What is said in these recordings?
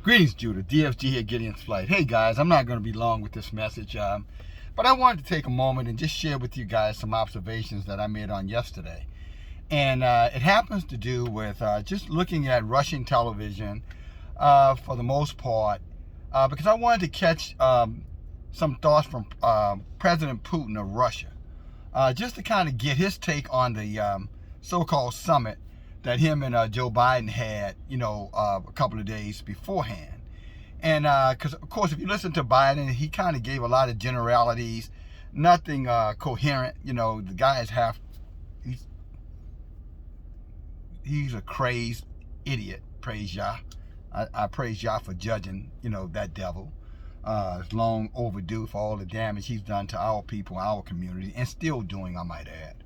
Greetings, Judah. DFG here, Gideon's Flight. Hey, guys, I'm not going to be long with this message, but I wanted to take a moment and just share with you guys some observations that I made on yesterday. And it happens to do with just looking at Russian television for the most part, because I wanted to catch some thoughts from President Putin of Russia, just to kind of get his take on the so-called summit that him and Joe Biden had, a couple of days beforehand. And because, of course, if you listen to Biden, he kind of gave a lot of generalities, nothing coherent. The guy is he's a crazed idiot, praise Yah. I praise Yah for judging, that devil. It's long overdue for all the damage he's done to our people, our community, and still doing, I might add.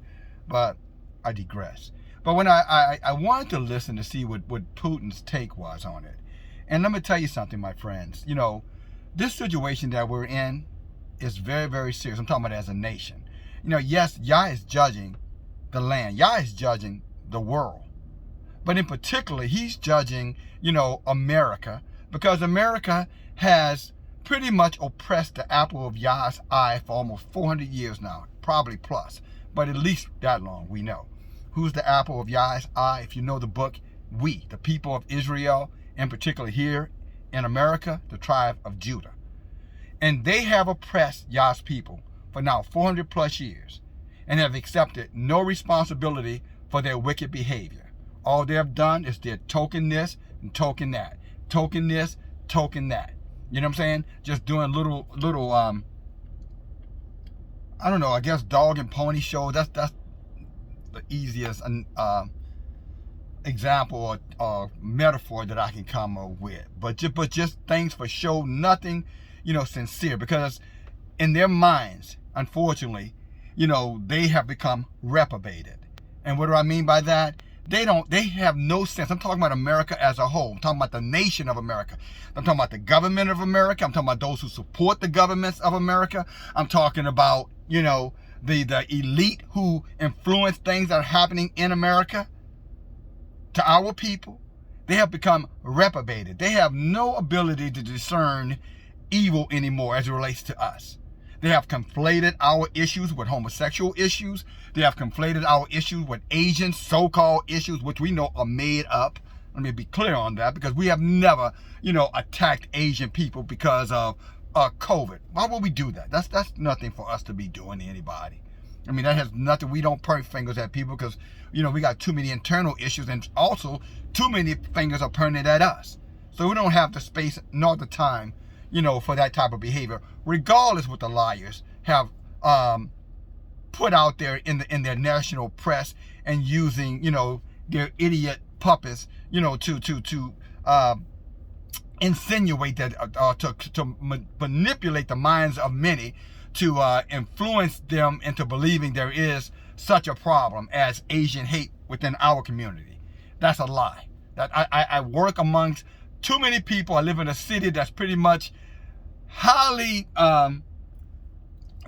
But I digress. But when I wanted to listen to see what Putin's take was on it. And let me tell you something, my friends. This situation that we're in is very, very serious. I'm talking about as a nation. Yes, Yah is judging the land. Yah is judging the world. But in particular, he's judging, America. Because America has pretty much oppressed the apple of Yah's eye for almost 400 years now. Probably plus. But at least that long, we know. Who's the apple of Yah's eye? If you know the book, we, the people of Israel, in particular here in America, the tribe of Judah. And they have oppressed Yah's people for now 400 plus years and have accepted no responsibility for their wicked behavior. All they have done is they're token this and token that. Token this, token that. You know what I'm saying? Just doing little I don't know, I guess dog and pony shows. That's the easiest example or metaphor that I can come up with. But just things for show, nothing, sincere. Because in their minds, unfortunately, they have become reprobated. And what do I mean by that? They have no sense. I'm talking about America as a whole. I'm talking about the nation of America. I'm talking about the government of America. I'm talking about those who support the governments of America. I'm talking about, the elite who influence things that are happening in America to our people. They have become reprobated. They have no ability to discern evil anymore as it relates to us. They have conflated our issues with homosexual issues. They have conflated our issues with Asian so-called issues, which we know are made up. Let me be clear on that, because we have never, attacked Asian people because of COVID. Why would we do that? That's nothing for us to be doing to anybody. I mean, that has nothing. We don't point fingers at people because, we got too many internal issues, and also too many fingers are pointed at us. So we don't have the space nor the time, for that type of behavior, regardless what the liars have put out there in their national press and using, their idiot puppets, to insinuate that, to manipulate the minds of many, to influence them into believing there is such a problem as Asian hate within our community. That's a lie. That I work amongst too many people. I live in a city that's pretty much highly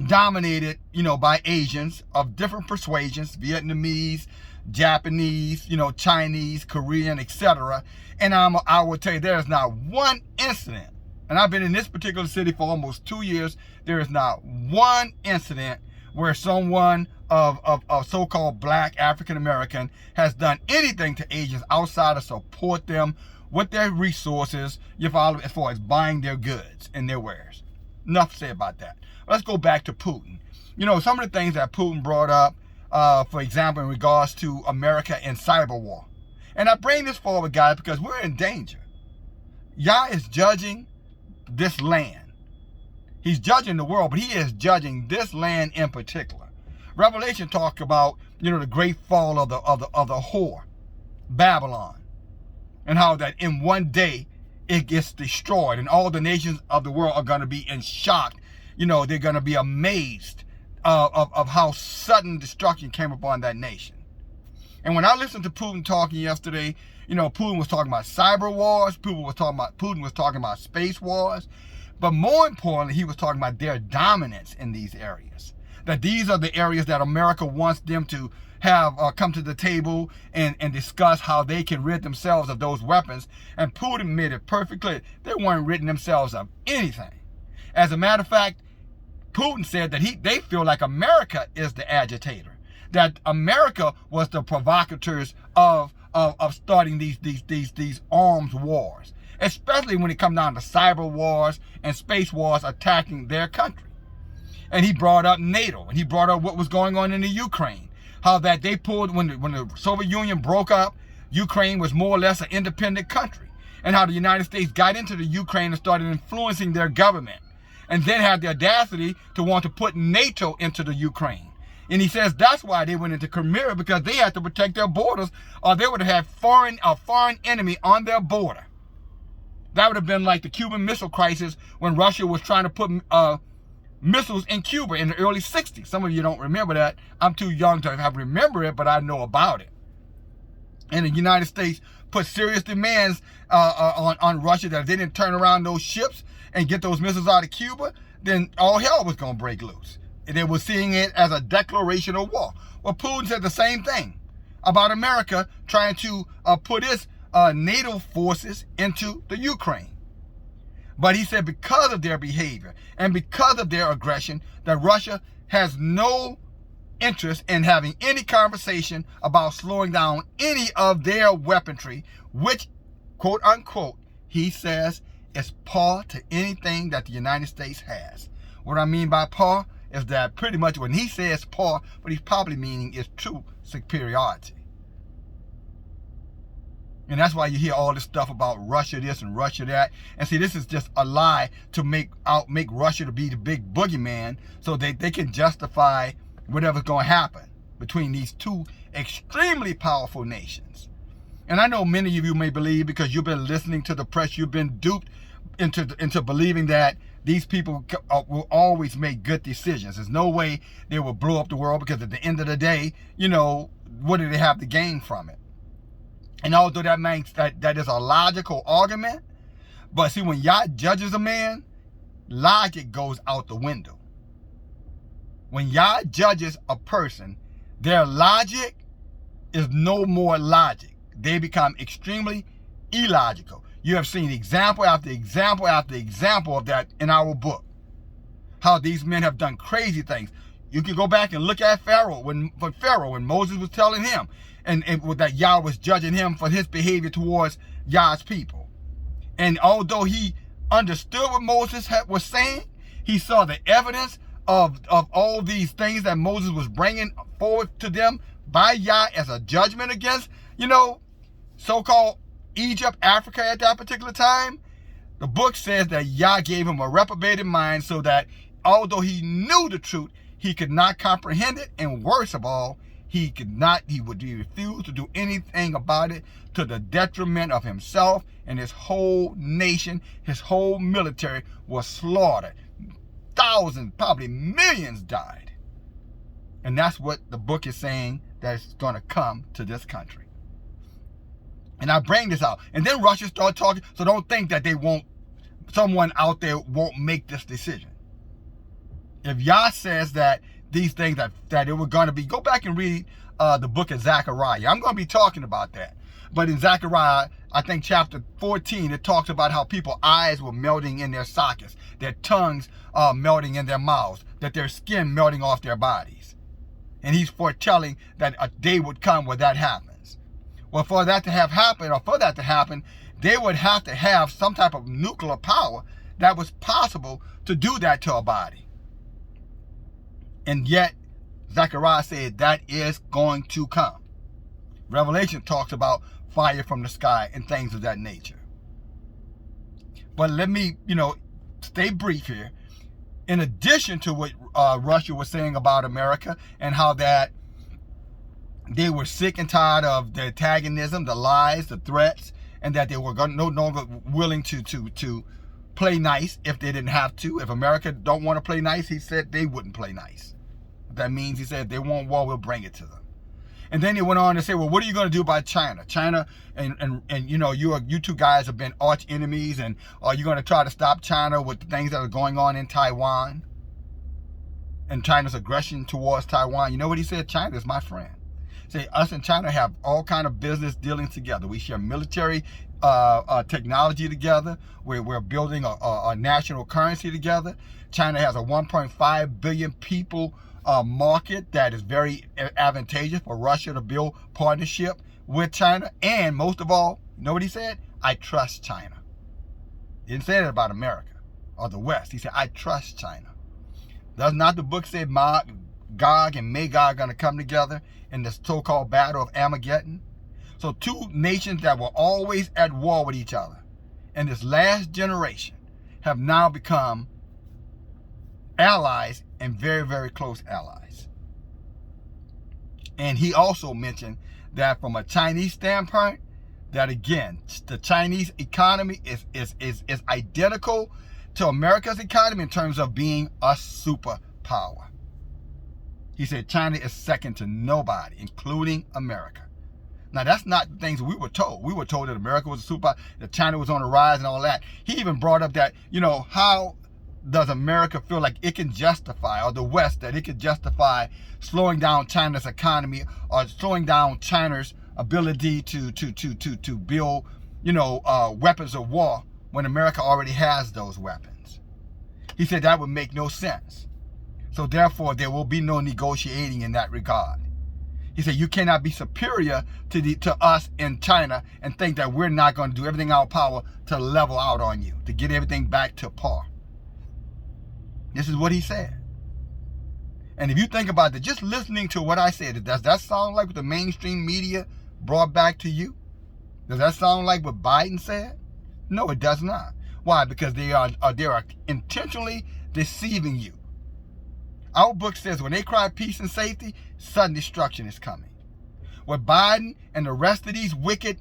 dominated, by Asians of different persuasions, Vietnamese, Japanese, Chinese, Korean, etc. And I will tell you, there is not one incident, and I've been in this particular city for almost 2 years, there is not one incident where someone of so-called black African American has done anything to Asians outside of support them with their resources, as far as buying their goods and their wares. Enough said about that. Let's go back to Putin. Some of the things that Putin brought up, for example, in regards to America and cyber war. And I bring this forward, guys, because we're in danger. Yah is judging this land. He's judging the world, but he is judging this land in particular. Revelation talks about, the great fall of the whore, Babylon, and how that in one day it gets destroyed, and all the nations of the world are going to be in shock. They're going to be amazed of how sudden destruction came upon that nation. And when I listened to Putin talking yesterday, Putin was talking about cyber wars. Putin was talking about space wars. But more importantly, he was talking about their dominance in these areas. That these are the areas that America wants them to have come to the table and discuss how they can rid themselves of those weapons. And Putin made it perfectly clear they weren't ridding themselves of anything. As a matter of fact, Putin said that they feel like America is the agitator, that America was the provocateurs of starting these arms wars, especially when it comes down to cyber wars and space wars attacking their country. And he brought up NATO, and he brought up what was going on in the Ukraine, how that they pulled, when the Soviet Union broke up, Ukraine was more or less an independent country, and how the United States got into the Ukraine and started influencing their government, and then had the audacity to want to put NATO into the Ukraine. And he says that's why they went into Crimea, because they had to protect their borders, or they would have had a foreign enemy on their border. That would have been like the Cuban Missile Crisis, when Russia was trying to put missiles in Cuba in the early 60s. Some of you don't remember that. I'm too young to remember it, but I know about it. And the United States put serious demands on Russia that if they didn't turn around those ships and get those missiles out of Cuba, then all hell was going to break loose. And they were seeing it as a declaration of war. Well, Putin said the same thing about America trying to put its NATO forces into the Ukraine. But he said because of their behavior and because of their aggression, that Russia has no interest in having any conversation about slowing down any of their weaponry, which, quote unquote, he says is par to anything that the United States has. What I mean by par is that pretty much when he says par, what he's probably meaning is true superiority. And that's why you hear all this stuff about Russia this and Russia that. And see, this is just a lie to make Russia to be the big boogeyman, so they can justify whatever's going to happen between these two extremely powerful nations. And I know many of you may believe, because you've been listening to the press, you've been duped into believing that these people will always make good decisions. There's no way they will blow up the world, because at the end of the day, what do they have to gain from it? And although that makes that is a logical argument, but see, when Yah judges a man, logic goes out the window. When Yah judges a person, their logic is no more logic. They become extremely illogical. You have seen example after example after example of that in our book. How these men have done crazy things. You can go back and look at Pharaoh, when Moses was telling him, and that Yah was judging him for his behavior towards Yah's people. And although he understood what Moses was saying, he saw the evidence of all these things that Moses was bringing forward to them by Yah as a judgment against, so-called Egypt, Africa at that particular time. The book says that Yah gave him a reprobated mind, so that although he knew the truth, he could not comprehend it, and worst of all, he would refuse to do anything about it, to the detriment of himself and his whole nation. His whole military was slaughtered. Thousands, probably millions died. And that's what the book is saying that's going to come to this country. And I bring this out. And then Russia started talking, so don't think that someone out there won't make this decision. If Yah says that these things that it were going to be, go back and read the book of Zechariah. I'm going to be talking about that. But in Zechariah, I think chapter 14, it talks about how people's eyes were melting in their sockets, their tongues melting in their mouths, that their skin melting off their bodies. And he's foretelling that a day would come where that happens. Well, for that to happen, they would have to have some type of nuclear power that was possible to do that to a body. And yet, Zechariah said that is going to come. Revelation talks about fire from the sky and things of that nature. But let me, stay brief here. In addition to what Russia was saying about America, and how that they were sick and tired of the antagonism, the lies, the threats, and that they were no longer willing to play nice if they didn't have to. If America don't want to play nice, he said they wouldn't play nice. That means, he said, if they want war, we'll bring it to them. And then he went on to say, well, what are you going to do about China? China and you two guys have been arch enemies, and are you going to try to stop China with the things that are going on in Taiwan and China's aggression towards Taiwan? You know what he said? China is my friend. Say us and China have all kind of business dealings together. We share military technology together. We're building a national currency together. China has a 1.5 billion people market that is very advantageous for Russia to build partnership with China. And most of all, you know what he said? I trust China. He didn't say that about America or the West. He said, I trust China. Does not the book say Gog and Magog are going to come together in this so-called battle of Armageddon? So two nations that were always at war with each other in this last generation have now become allies and very, very close allies. And he also mentioned that from a Chinese standpoint, that again, the Chinese economy is identical to America's economy in terms of being a superpower. He said China is second to nobody, including America. Now, that's not the things we were told. We were told that America was a superpower, that China was on the rise and all that. He even brought up that, how does America feel like it can justify, or the West, that it can justify slowing down China's economy or slowing down China's ability to build, weapons of war when America already has those weapons. He said that would make no sense. So therefore, there will be no negotiating in that regard. He said you cannot be superior to us in China and think that we're not going to do everything in our power to level out on you, to get everything back to par. This is what he said. And if you think about it, just listening to what I said, does that sound like what the mainstream media brought back to you? Does that sound like what Biden said? No, it does not. Why? Because they are intentionally deceiving you. Our book says when they cry peace and safety, sudden destruction is coming. What Biden and the rest of these wicked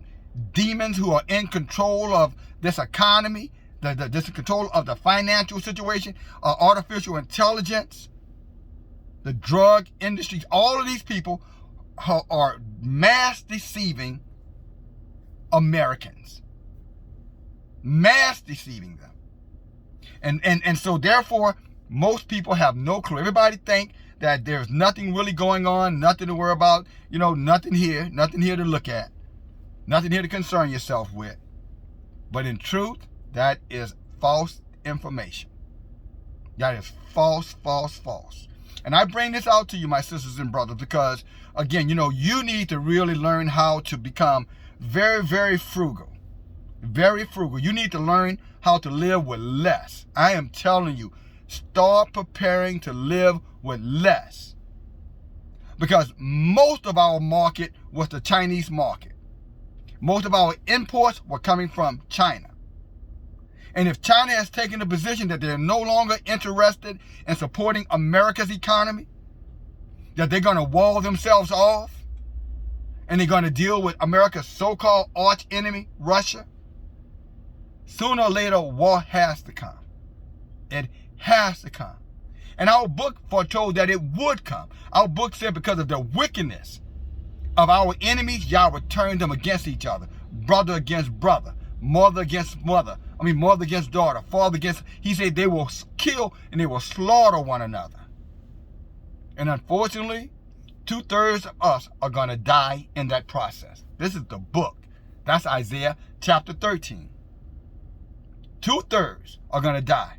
demons who are in control of this economy, this control of the financial situation, artificial intelligence, the drug industries, all of these people are mass deceiving Americans. Mass deceiving them. And so therefore, most people have no clue. Everybody think that there's nothing really going on, nothing to worry about, nothing here to look at, nothing here to concern yourself with. But in truth, that is false information. That is false. And I bring this out to you, my sisters and brothers, because, again, you need to really learn how to become very, very frugal. Very frugal. You need to learn how to live with less. I am telling you, start preparing to live with less. Because most of our market was the Chinese market. Most of our imports were coming from China. And if China has taken the position that they're no longer interested in supporting America's economy, that they're going to wall themselves off, and they're going to deal with America's so-called arch enemy, Russia, sooner or later, war has to come. It has to come. And our book foretold that it would come. Our book said because of the wickedness of our enemies, Yah would turn them against each other. Brother against brother. Mother against mother. Mother against daughter. Father against... He said they will kill and they will slaughter one another. And unfortunately, 2/3 of us are going to die in that process. This is the book. That's Isaiah chapter 13. 2/3 are going to die.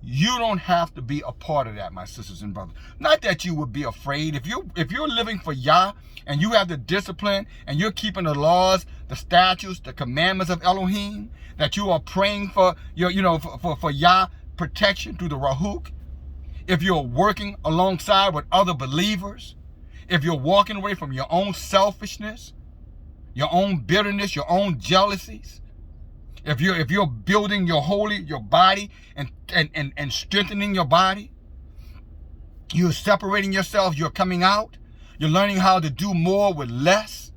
You don't have to be a part of that, my sisters and brothers. Not that you would be afraid. If you're living for Yah and you have the discipline and you're keeping the laws, the statutes, the commandments of Elohim, that you are praying for for Yah protection through the Rahuk, if you're working alongside with other believers, if you're walking away from your own selfishness, your own bitterness, your own jealousies, if you're building your body and strengthening your body, you're separating yourself, you're coming out, you're learning how to do more with less,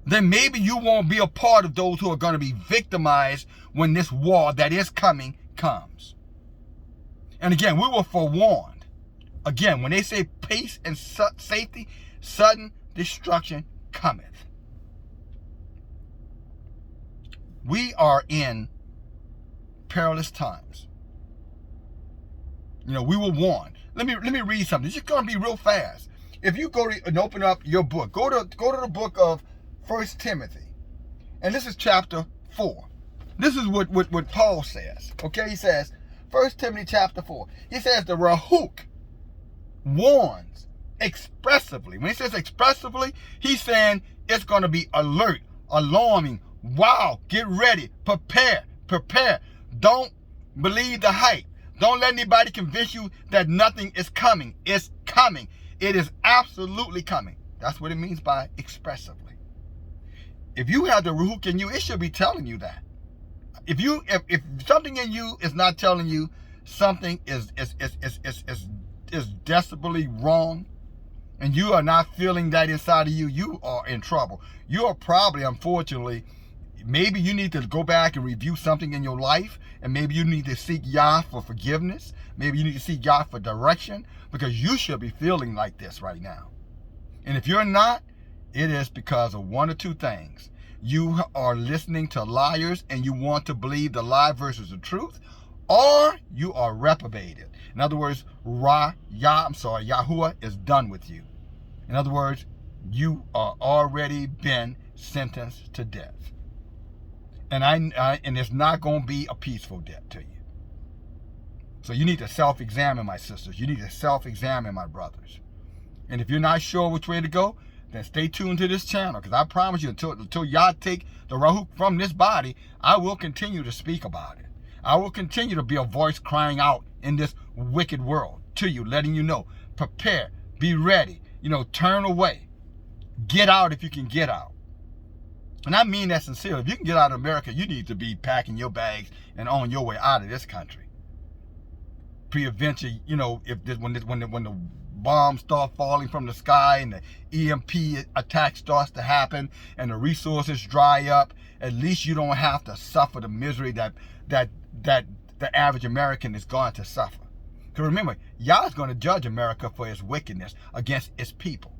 then maybe you won't be a part of those who are going to be victimized when this war that is coming comes. And again, we were forewarned. Again, when they say peace and safety, sudden destruction cometh. We are in perilous times. We were warned. Let me read something. It's just going to be real fast. if you go to and open up your book, go to the book of 1 Timothy, and this is chapter 4. This is what Paul says. Okay, he says, 1 Timothy chapter 4. He says the Rahuk warns expressively. When he says expressively, he's saying it's going to be alert, alarming. Wow, get ready, prepare. Don't believe the hype. Don't let anybody convince you that nothing is coming. It's coming. It is absolutely coming. That's what it means by expressively. If you have the Ruach in you, it should be telling you that. If something in you is not telling you something is desperately wrong, and you are not feeling that inside of you, you are in trouble. You are probably, unfortunately, maybe you need to go back and review something in your life, and maybe you need to seek Yah for forgiveness. Maybe you need to seek Yah for direction, because you should be feeling like this right now. And if you're not, it is because of one or two things. You are listening to liars and you want to believe the lie versus the truth, or you are reprobated. In other words, Yahuwah is done with you. In other words, you are already been sentenced to death. And it's not going to be a peaceful death to you. So you need to self-examine, my sisters. You need to self-examine, my brothers. And if you're not sure which way to go, then stay tuned to this channel, because I promise you, until y'all take the Rahuk from this body, I will continue to speak about it. I will continue to be a voice crying out in this wicked world to you, letting you know, prepare, be ready, turn away. Get out if you can get out. And I mean that sincerely. If you can get out of America, you need to be packing your bags and on your way out of this country. Pre-adventure, when the bombs start falling from the sky and the EMP attack starts to happen and the resources dry up, at least you don't have to suffer the misery that the average American is going to suffer. Because remember, Yah is going to judge America for its wickedness against its people.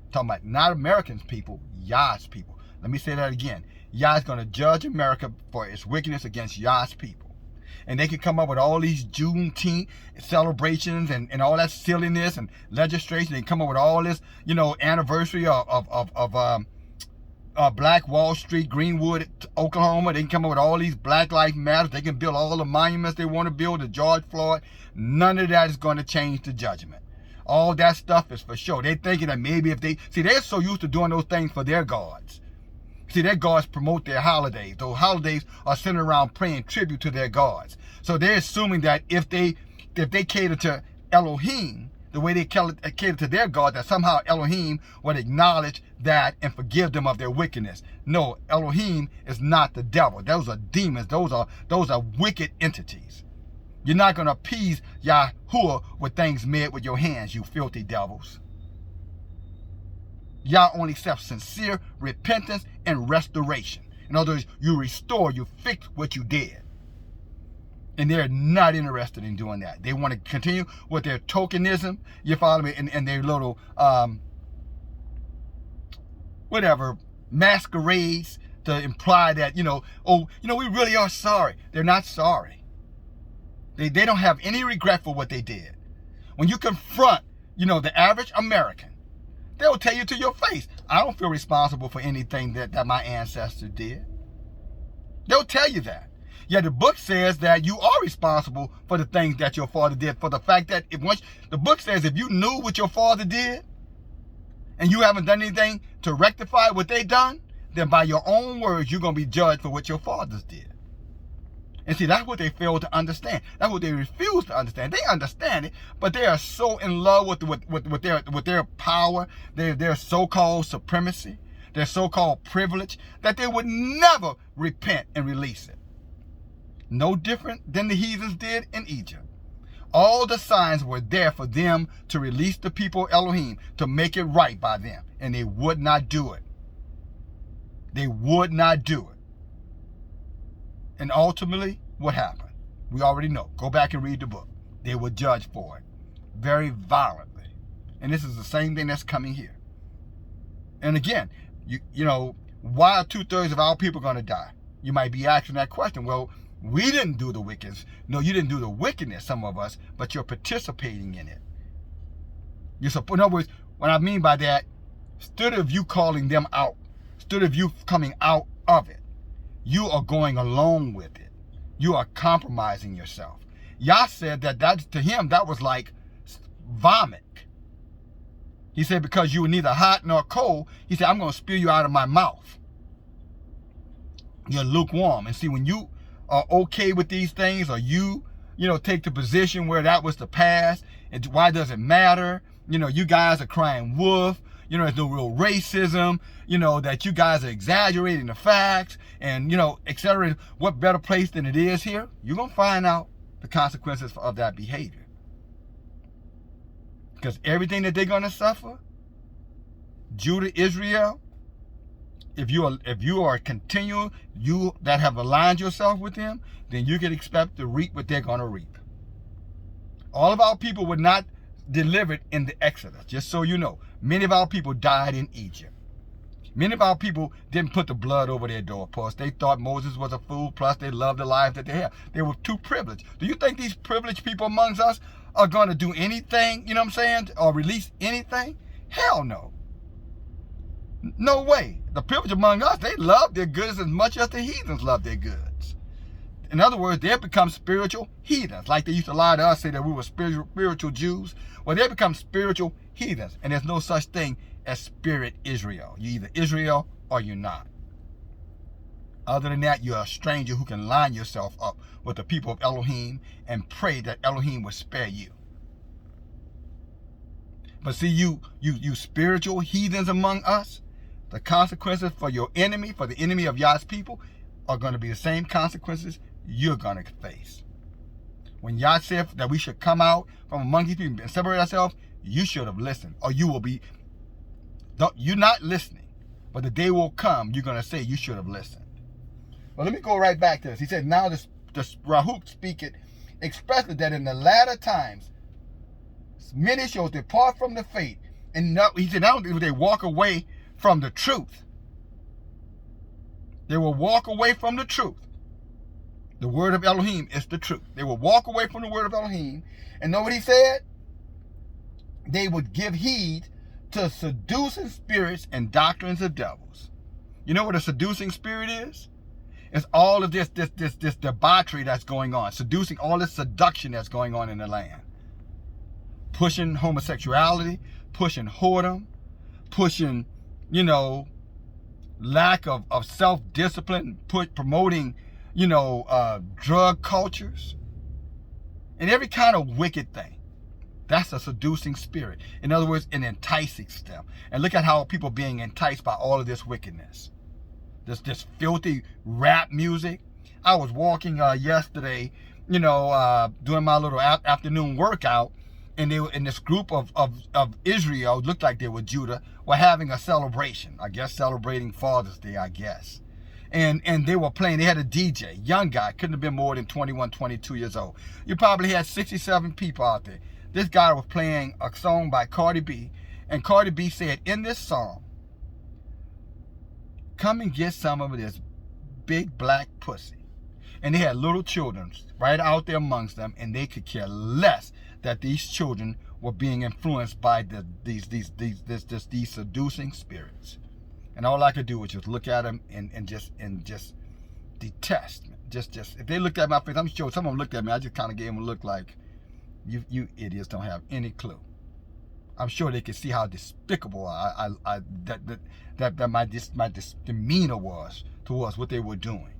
I'm talking about not Americans' people, Yah's people. Let me say that again. Yah is going to judge America for its wickedness against Yah's people. And they can come up with all these Juneteenth celebrations and all that silliness and legislation. They can come up with all this, anniversary of Black Wall Street, Greenwood, Oklahoma. They can come up with all these Black Lives Matter. They can build all the monuments they want to build to George Floyd. None of that is going to change the judgment. All that stuff is for sure. They're thinking that maybe if they're so used to doing those things for their gods. See, their gods promote their holidays. Those holidays are centered around paying tribute to their gods. So they're assuming that if they cater to Elohim, the way they cater to their God, that somehow Elohim would acknowledge that and forgive them of their wickedness. No, Elohim is not the devil. Those are demons. Those are wicked entities. You're not going to appease Yahuwah with things made with your hands, you filthy devils. Yah only accepts sincere repentance and restoration. In other words, you restore, you fix what you did. And they're not interested in doing that. They want to continue with their tokenism, you follow me, and their little, masquerades to imply that, we really are sorry. They're not sorry. They don't have any regret for what they did. When you confront, the average American, they'll tell you to your face, I don't feel responsible for anything that my ancestors did. They'll tell you that. Yet the book says that you are responsible for the things that your father did. For the fact that the book says if you knew what your father did and you haven't done anything to rectify what they done, then by your own words, you're going to be judged for what your fathers did. And see, that's what they fail to understand. That's what they refuse to understand. They understand it, but they are so in love with their power, their so-called supremacy, their so-called privilege, that they would never repent and release it. No different than the heathens did in Egypt. All the signs were there for them to release the people of Elohim, to make it right by them, and they would not do it. They would not do it. And ultimately, what happened? We already know. Go back and read the book. They were judged for it very violently. And this is the same thing that's coming here. And again, why are 2/3 of our people going to die? You might be asking that question. Well, we didn't do the wickedness. No, you didn't do the wickedness, some of us, but you're participating in it. In other words, What I mean by that, instead of you calling them out, instead of you coming out of it, you are going along with it. You are compromising yourself. Yah said that to him, that was like vomit. He said, because you were neither hot nor cold, he said, I'm going to spew you out of my mouth. You're lukewarm. And see, when you are okay with these things, or you take the position where that was the past, and why does it matter? You guys are crying wolf. There's no real racism, that you guys are exaggerating the facts, and, etc. What better place than it is here? You're going to find out the consequences of that behavior. Because everything that they're going to suffer, Judah, Israel, if you are continual, you that have aligned yourself with them, then you can expect to reap what they're going to reap. All of our people were not delivered in the Exodus, just so you know. Many of our people died in Egypt. Many of our people didn't put the blood over their doorposts. They thought Moses was a fool, plus they loved the life that they had. They were too privileged. Do you think these privileged people amongst us are going to do anything, or release anything? Hell no. No way. The privileged among us, they love their goods as much as the heathens love their goods. In other words, they have become spiritual heathens. Like they used to lie to us, say that we were spiritual Jews. Well, they become spiritual heathens. And there's no such thing as spirit Israel. You're either Israel or you're not. Other than that, you're a stranger who can line yourself up with the people of Elohim and pray that Elohim will spare you. But see, you spiritual heathens among us, the consequences for your enemy, for the enemy of Yah's people, are going to be the same consequences you're going to face. When Yah said that we should come out from among these people and separate ourselves, you should have listened, or you will be. You're not listening, but the day will come, you're going to say you should have listened. Well, let me go right back to this. He said, now this Rahuk speaketh expressly that in the latter times, many shall depart from the faith. And he said, not only will they walk away from the truth, they will walk away from the truth. The word of Elohim is the truth. They will walk away from the word of Elohim. And know what he said? They would give heed to seducing spirits and doctrines of devils. You know what a seducing spirit is? It's all of this debauchery that's going on, seducing, all this seduction that's going on in the land. Pushing homosexuality, pushing whoredom, pushing, lack of self-discipline, promoting, drug cultures, and every kind of wicked thing. That's a seducing spirit. In other words, an enticing step. And look at how people are being enticed by all of this wickedness. This filthy rap music. I was walking yesterday, doing my little afternoon workout, and they were in this group of Israel, looked like they were Judah, were having a celebration. I guess celebrating Father's Day, I guess. And they were playing, they had a DJ, young guy, couldn't have been more than 21, 22 years old. You probably had 67 people out there. This guy was playing a song by Cardi B, and Cardi B said in this song, come and get some of this big black pussy. And they had little children right out there amongst them, and they could care less that these children were being influenced by these seducing spirits. And all I could do was just look at them and just detest. Just if they looked at my face, I'm sure some of them looked at me, I just kind of gave them a look like, you idiots don't have any clue. I'm sure they could see how despicable my demeanor was towards what they were doing.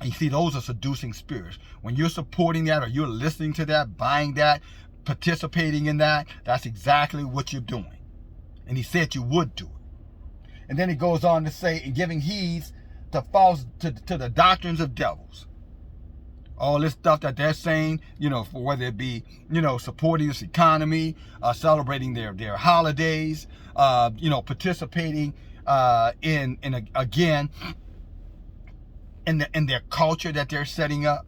And you see, those are seducing spirits. When you're supporting that, or you're listening to that, buying that, participating in that, that's exactly what you're doing. And he said you would do it. And then he goes on to say, and giving heed to the doctrines of devils. All this stuff that they're saying, for whether it be, supporting this economy, celebrating their holidays, participating in their culture that they're setting up,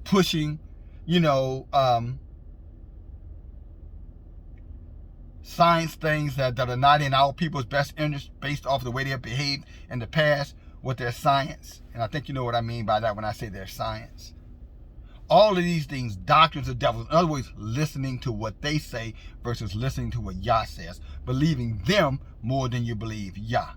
pushing, science things that are not in our people's best interest based off the way they have behaved in the past with their science. And I think you know what I mean by that when I say their science. All of these things, doctrines of devils. In other words, listening to what they say versus listening to what Yah says. Believing them more than you believe Yah.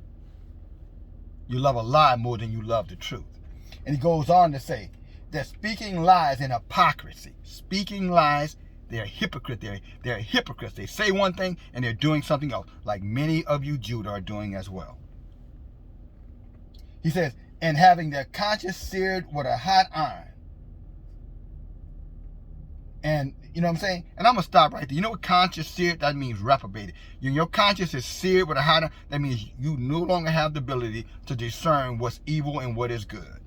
You love a lie more than you love the truth. And he goes on to say that speaking lies and hypocrisy. Speaking lies, they're hypocrites. They're hypocrites. They say one thing and they're doing something else, like many of you Judah are doing as well. He says, and having their conscience seared with a hot iron. And you know what I'm saying? And I'm going to stop right there. You know what conscience seared? That means reprobated. Your conscience is seared with a hot iron. That means you no longer have the ability to discern what's evil and what is good.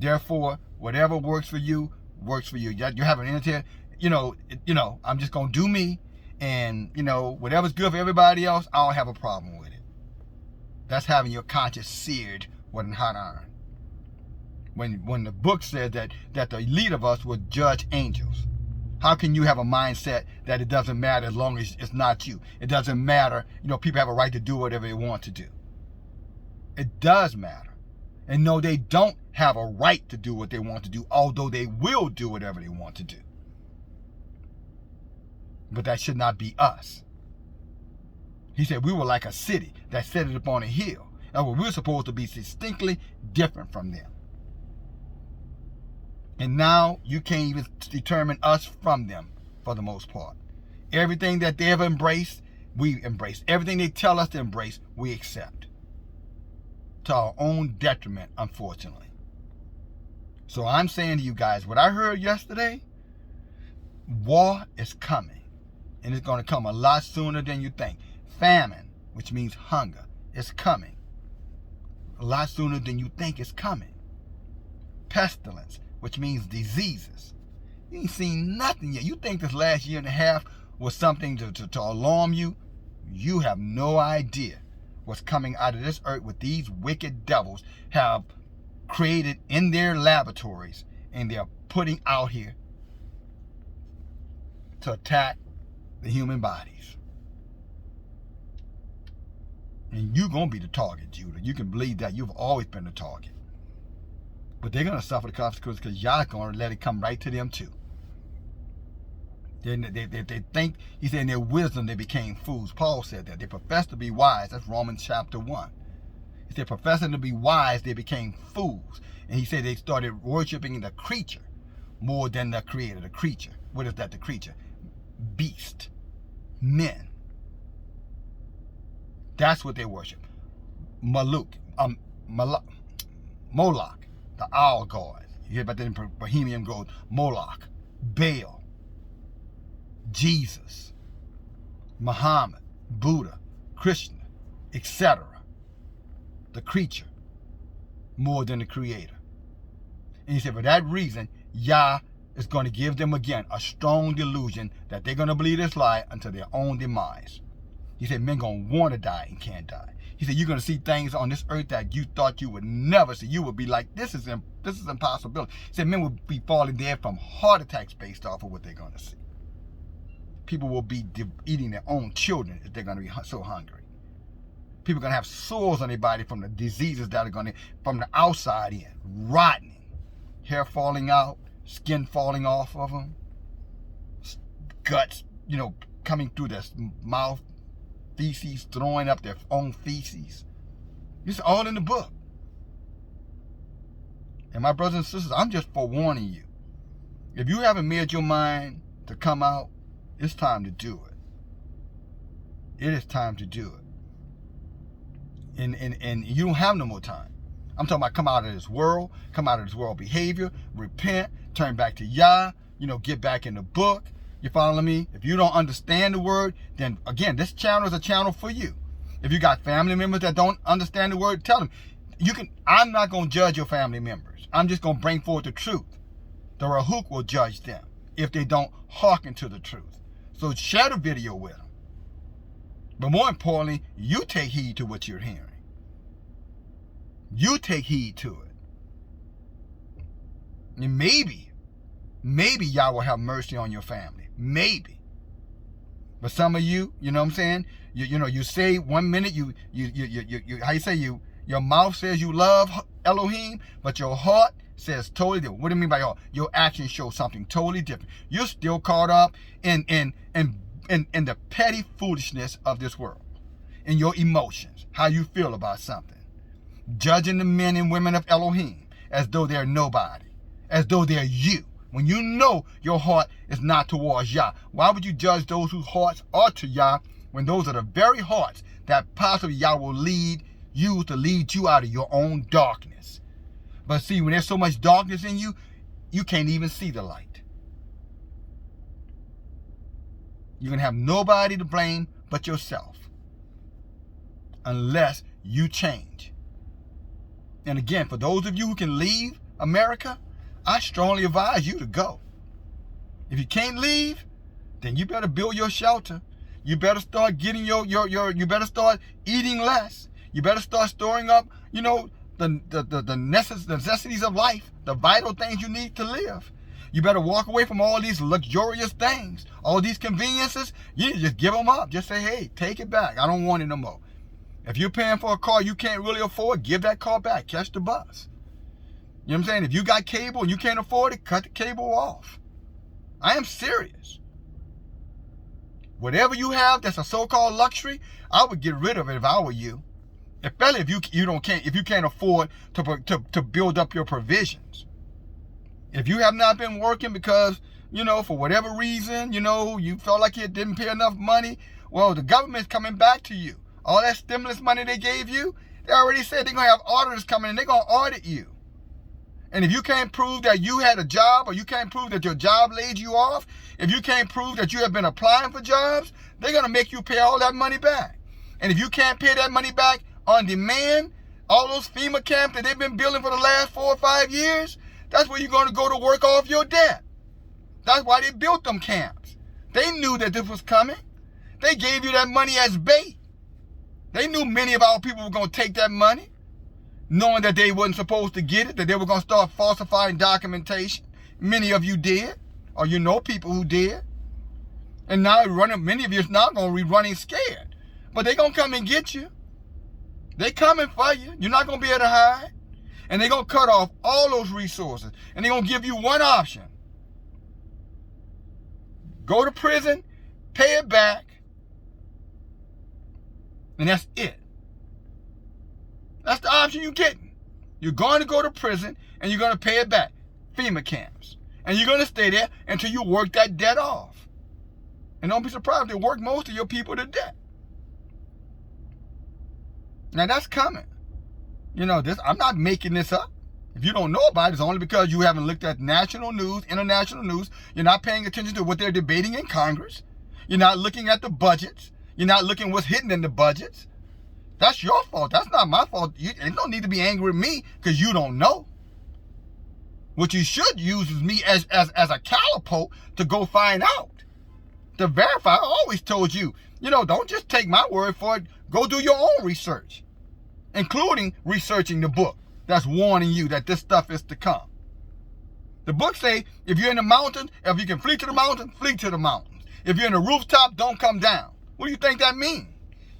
Therefore, whatever works for you, works for you. You have an entity, I'm just going to do me. And, whatever's good for everybody else, I don't have a problem with it. That's having your conscience seared with a hot iron. When the book says that the elite of us would judge angels. How can you have a mindset that it doesn't matter as long as it's not you? It doesn't matter. People have a right to do whatever they want to do. It does matter. And no, they don't have a right to do what they want to do, although they will do whatever they want to do. But that should not be us. He said we were like a city that set it upon a hill. And we're supposed to be distinctly different from them. And now you can't even determine us from them for the most part. Everything that they've embraced, we embrace. Everything they tell us to embrace, we accept. To our own detriment, unfortunately. So I'm saying to you guys, what I heard yesterday, war is coming. And it's going to come a lot sooner than you think. Famine, which means hunger, is coming. A lot sooner than you think it's coming. Pestilence, which means diseases. You ain't seen nothing yet. You think this last year and a half was something to alarm you? You have no idea what's coming out of this earth with these wicked devils have created in their laboratories and they're putting out here to attack the human bodies. And you're going to be the target, Judah. You can believe that. You've always been the target. But they're going to suffer the consequences because Yah is going to let it come right to them too. They think, he said in their wisdom they became fools. Paul said that. They professed to be wise. That's Romans chapter 1. He said professing to be wise, they became fools. And he said they started worshiping the creature more than the creator. The creature. What is that, the creature? Beast. Men. That's what they worship. Moloch. The owl god. You hear about that in Bohemian Grove. Moloch. Baal. Jesus. Muhammad. Buddha. Krishna. Etc. The creature. More than the creator. And he said for that reason, Yah is going to give them again a strong delusion that they're going to believe this lie until their own demise. He said men going to want to die and can't die. He said you're going to see things on this earth that you thought you would never see. You would be like, this is impossible. He said men will be falling dead from heart attacks based off of what they're going to see. People will be eating their own children if they're going to be so hungry. People are going to have sores on their body from the diseases that are going to, from the outside in, rotting. Hair falling out, skin falling off of them, guts, coming through their mouth, feces, throwing up their own feces. It's all in the book. And my brothers and sisters, I'm just forewarning you. If you haven't made your mind to come out, it's time to do it. It is time to do it. And you don't have no more time. I'm talking about come out of this world behavior, repent, turn back to Yah, get back in the book. You follow me? If you don't understand the word, then again, this channel is a channel for you. If you got family members that don't understand the word, tell them. I'm not going to judge your family members. I'm just going to bring forth the truth. The Rahuk will judge them if they don't hearken to the truth. So share the video with them. But more importantly, you take heed to what you're hearing. You take heed to it. And maybe Yah will have mercy on your family. Maybe. But some of you, you know what I'm saying? You say 1 minute, your mouth says you love Elohim, but your heart says totally different. What do you mean by your actions show something totally different? You're still caught up in the petty foolishness of this world, in your emotions, how you feel about something, judging the men and women of Elohim as though they're nobody, as though they're you, when you know your heart is not towards Yah. Why would you judge those whose hearts are to Yah when those are the very hearts that possibly Yah will lead you out of your own darkness? But see, when there's so much darkness in you, you can't even see the light. You're going to have nobody to blame but yourself unless you change. And again, for those of you who can leave America, I strongly advise you to go. If you can't leave, then you better build your shelter. You better start getting you better start eating less. You better start storing up, the necessities of life, the vital things you need to live. You better walk away from all these luxurious things, all these conveniences. You need to just give them up. Just say, hey, take it back. I don't want it no more. If you're paying for a car you can't really afford, give that car back. Catch the bus. You know what I'm saying? If you got cable and you can't afford it, cut the cable off. I am serious. Whatever you have that's a so-called luxury, I would get rid of it if I were you. Especially if you can't afford to build up your provisions. If you have not been working because, for whatever reason, you felt like you didn't pay enough money, well, the government's coming back to you. All that stimulus money they gave you, they already said they're going to have auditors coming and they're going to audit you. And if you can't prove that you had a job, or you can't prove that your job laid you off, if you can't prove that you have been applying for jobs, they're going to make you pay all that money back. And if you can't pay that money back on demand, all those FEMA camps that they've been building for the last 4 or 5 years, that's where you're going to go to work off your debt. That's why they built them camps. They knew that this was coming. They gave you that money as bait. They knew many of our people were going to take that money, knowing that they wasn't supposed to get it, that they were going to start falsifying documentation. Many of you did, or people who did. And now many of you are not going to be running scared. But they're going to come and get you. They're coming for you. You're not going to be able to hide. And they're going to cut off all those resources. And they're going to give you one option. Go to prison, pay it back, and that's it. That's the option you're getting. You're going to go to prison and you're going to pay it back. FEMA camps. And you're going to stay there until you work that debt off. And don't be surprised if they work most of your people to death. Now that's coming. I'm not making this up. If you don't know about it, it's only because you haven't looked at national news, international news. You're not paying attention to what they're debating in Congress. You're not looking at the budgets. You're not looking what's hidden in the budgets. That's your fault. That's not my fault. You don't need to be angry with me because you don't know. What you should use is me as a calipo to go find out. To verify, I always told you, don't just take my word for it. Go do your own research, including researching the book that's warning you that this stuff is to come. The book say, if you're in the mountains, if you can flee to the mountains, flee to the mountains. If you're in the rooftop, don't come down. What do you think that means?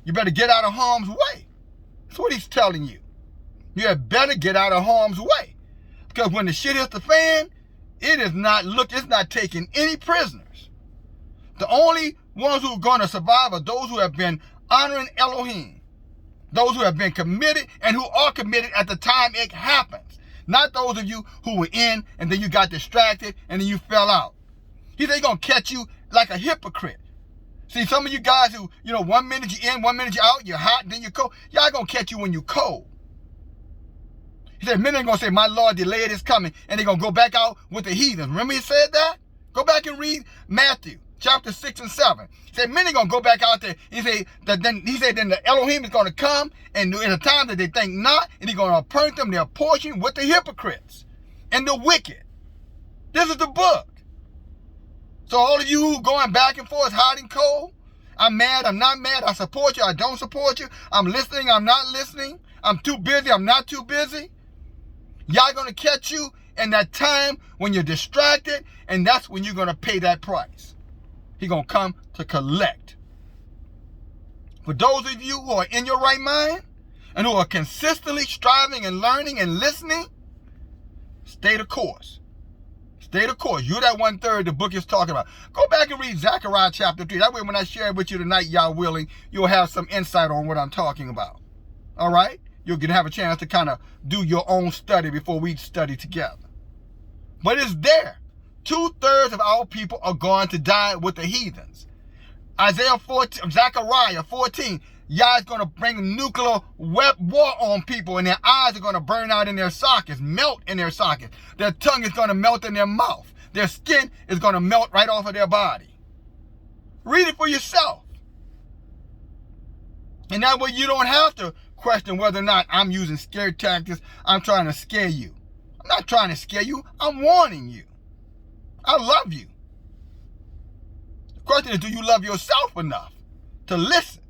You better get out of harm's way. That's what he's telling you. You had better get out of harm's way. Because when the shit hits the fan, it's not taking any prisoners. The only ones who are going to survive are those who have been honoring Elohim. Those who have been committed and who are committed at the time it happens. Not those of you who were in and then you got distracted and then you fell out. He's going to catch you like a hypocrite. See, some of you guys who, 1 minute you're in, 1 minute you're out, you're hot, then you're cold. Y'all going to catch you when you're cold. He said, many are going to say, my Lord, delayed is coming. And they're going to go back out with the heathens. Remember he said that? Go back and read Matthew chapter 6 and 7. He said, many are going to go back out there. He said, then the Elohim is going to come and in a time that they think not, and he's going to appoint them their portion with the hypocrites and the wicked. This is the book. So all of you who going back and forth, hot and cold, I'm mad, I'm not mad, I support you, I don't support you, I'm listening, I'm not listening, I'm too busy, I'm not too busy. Y'all going to catch you in that time when you're distracted, and that's when you're going to pay that price. He's going to come to collect. For those of you who are in your right mind and who are consistently striving and learning and listening, Stay the course. Stay the course. You're that 1/3 the book is talking about. Go back and read Zechariah chapter 3. That way when I share it with you tonight, y'all willing, you'll have some insight on what I'm talking about. All right? You'll get have a chance to kind of do your own study before we study together. But it's there. 2/3 of our people are going to die with the heathens. Zechariah 14, Yah is going to bring nuclear war on people, and their eyes are going to burn out in their sockets, melt in their sockets. Their tongue is going to melt in their mouth. Their skin is going to melt right off of their body. Read it for yourself. And that way you don't have to question whether or not I'm using scare tactics. I'm trying to scare you. I'm not trying to scare you. I'm warning you. I love you. The question is, do you love yourself enough to listen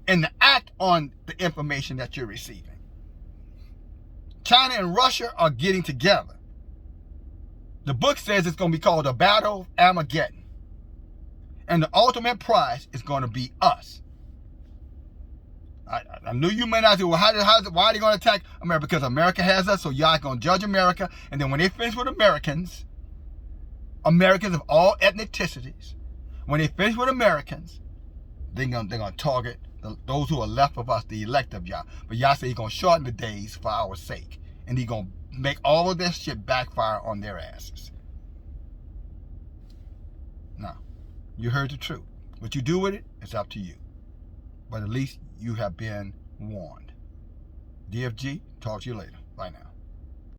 and to act on the information that you're receiving? China and Russia are getting together. The book says it's going to be called the Battle of Armageddon. And the ultimate prize is going to be us. I knew you may not say, well, why are they going to attack America? Because America has us, so y'all going to judge America. And then when they finish with Americans of all ethnicities, when they finish with Americans, they're going to target those who are left of us, the elect of Yah. But Yah said he's going to shorten the days for our sake. And he's going to make all of this shit backfire on their asses. Now, you heard the truth. What you do with it, it's up to you. But at least you have been warned. DFG, talk to you later. Bye now.